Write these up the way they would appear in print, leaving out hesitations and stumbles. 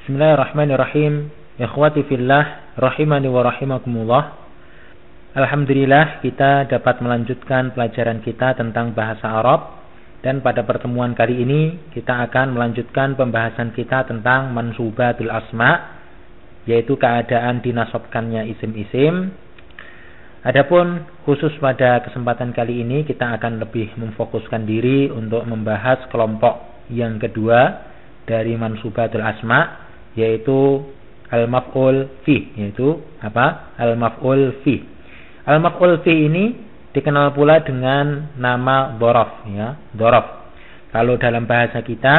Bismillahirrahmanirrahim. Ikhwati fillah, rahimani wa rahimakumullah. Alhamdulillah kita dapat melanjutkan pelajaran kita tentang bahasa Arab. Dan pada pertemuan kali ini kita akan melanjutkan pembahasan kita tentang mansubatul asma, yaitu keadaan dinasabkannya isim-isim. Adapun khusus pada kesempatan kali ini kita akan lebih memfokuskan diri untuk membahas kelompok yang kedua dari mansubatul asma, yaitu al-maf'ul fi, yaitu apa? Al-maf'ul fi. Al-maf'ul fi ini dikenal pula dengan nama dhorof, ya, dhorof. Kalau dalam bahasa kita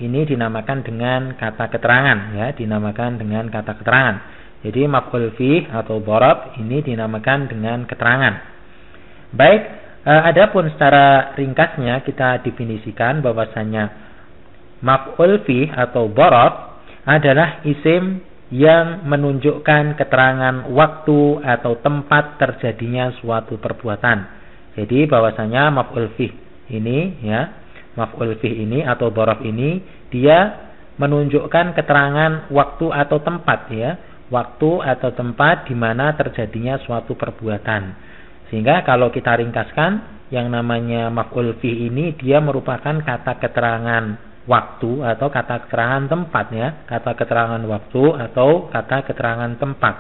ini dinamakan dengan kata keterangan, ya, dinamakan dengan kata keterangan. Jadi maf'ul fi atau dhorof ini dinamakan dengan keterangan. Baik, adapun secara ringkasnya kita definisikan bahwasanya maf'ul fi atau dhorof adalah isim yang menunjukkan keterangan waktu atau tempat terjadinya suatu perbuatan. Jadi bahwasanya maf'ul fi ini, ya, maf'ul fi ini atau dhorof ini dia menunjukkan keterangan waktu atau tempat, ya, waktu atau tempat di mana terjadinya suatu perbuatan. Sehingga kalau kita ringkaskan, yang namanya maf'ul fi ini dia merupakan kata keterangan waktu atau kata keterangan tempat, ya, kata keterangan waktu atau kata keterangan tempat.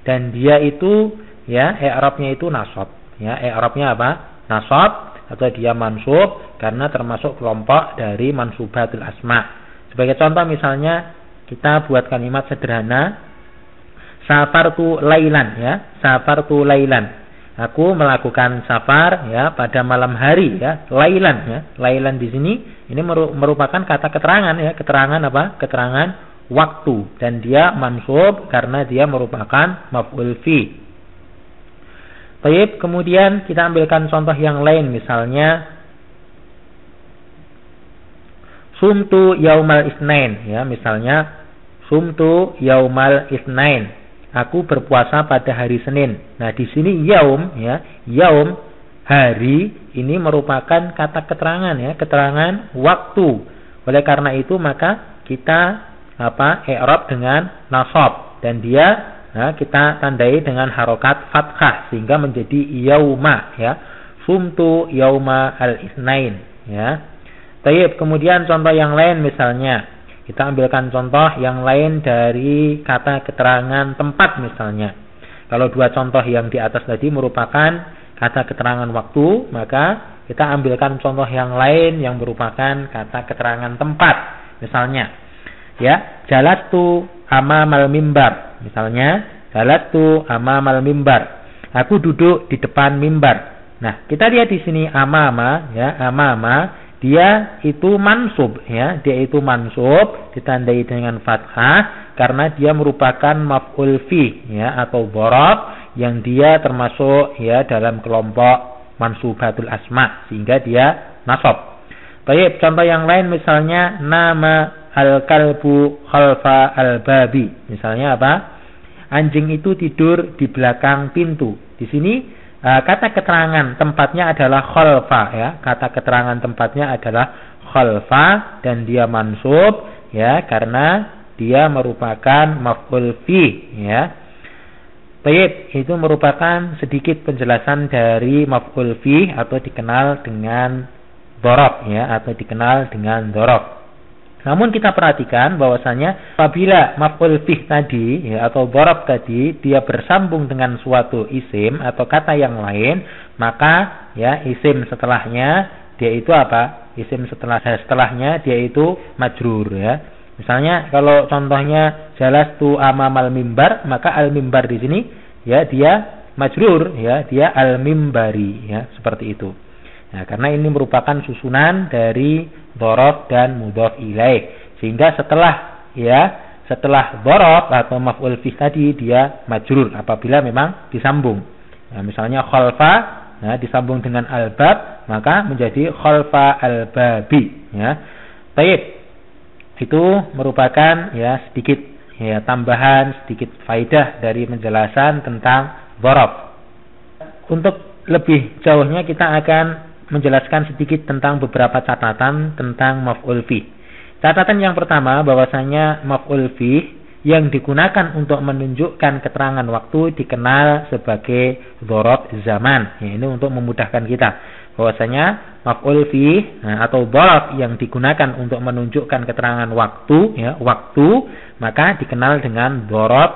Dan dia itu, ya, i'rabnya itu nasab, ya, i'rabnya apa? Nasab atau dia mansub karena termasuk kelompok dari mansubatul asma. Sebagai contoh misalnya kita buat kalimat sederhana, safartu lailan, ya, safartu lailan. Aku melakukan safar, ya, pada malam hari, ya, lailan, ya. Lailan di sini ini merupakan kata keterangan, ya, keterangan apa? Keterangan waktu, dan dia mansub karena dia merupakan maf'ul fi. Baik, kemudian kita ambilkan contoh yang lain, misalnya sumtu yaumal isnain, ya, misalnya sumtu yaumal isnain. Aku berpuasa pada hari Senin. Nah, di sini yaum, ya, yaum, hari ini merupakan kata keterangan, ya, keterangan waktu. Oleh karena itu maka kita i'rab dengan nasab, dan dia, nah, kita tandai dengan harokat fathah sehingga menjadi yauma, ya, sumtu yauma al-isnain, ya. Baik, kemudian contoh yang lain misalnya kita ambilkan contoh yang lain dari kata keterangan tempat misalnya. Kalau dua contoh yang di atas tadi merupakan kata keterangan waktu, maka kita ambilkan contoh yang lain yang merupakan kata keterangan tempat. Misalnya, ya, jalastu amamal mimbar. Misalnya, jalastu amamal mimbar. Aku duduk di depan mimbar. Nah, kita lihat di sini amama, ya, amama. Dia itu mansub, ya, dia itu mansub ditandai dengan fathah karena dia merupakan maf'ul fi, ya, atau dhorof yang dia termasuk, ya, dalam kelompok mansubatul asma sehingga dia nasab. Baik, contoh yang lain misalnya nama al-kalbu khalfa al-babi. Misalnya apa? Anjing itu tidur di belakang pintu. Di sini kata keterangan tempatnya adalah khalfa, ya. Kata keterangan tempatnya adalah khalfa dan dia mansub, ya, karena dia merupakan maf'ul fi, ya. Baik, itu merupakan sedikit penjelasan dari maf'ul fi atau dikenal dengan dhorof, ya, atau dikenal dengan dhorof. Namun kita perhatikan bahwasanya apabila maf'ul fi tadi, ya, atau dhorof tadi dia bersambung dengan suatu isim atau kata yang lain, maka, ya, isim setelahnya dia itu apa? Isim setelahnya dia itu majrur, ya. Misalnya kalau contohnya jalastu amamal mimbar, maka al-mimbar di sini, ya, dia majrur, ya, dia al-mimbari, ya, seperti itu. Nah, karena ini merupakan susunan dari dhorof dan mudhof ilaih, sehingga setelah dhorof atau maf'ul fi tadi dia majrur apabila memang disambung. Nah, misalnya khalfa, nah, disambung dengan al-bab maka menjadi khalfa al-babi, ya. Baik, itu merupakan, ya, sedikit, ya, tambahan, sedikit faidah dari penjelasan tentang dhorof. Untuk lebih jauhnya kita akan menjelaskan sedikit tentang beberapa catatan tentang maf'ul fi. Catatan yang pertama bahwasanya maf'ul fih yang digunakan untuk menunjukkan keterangan waktu dikenal sebagai dzaraf zaman. Ya, ini untuk memudahkan kita. Bahwasanya maf'ul fih atau dzaraf yang digunakan untuk menunjukkan keterangan waktu, ya, waktu, maka dikenal dengan dzaraf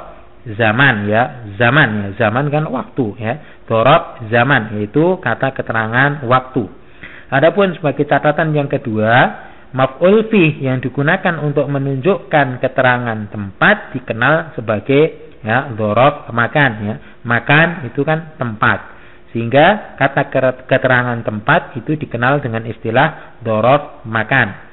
zaman, ya. Zaman, ya. Zaman kan waktu, ya. Dzaraf zaman yaitu kata keterangan waktu. Adapun sebagai catatan yang kedua, maf'ul fih yang digunakan untuk menunjukkan keterangan tempat dikenal sebagai, ya, dzaraf makan, ya. Makan itu kan tempat. Sehingga kata keterangan tempat itu dikenal dengan istilah dzaraf makan.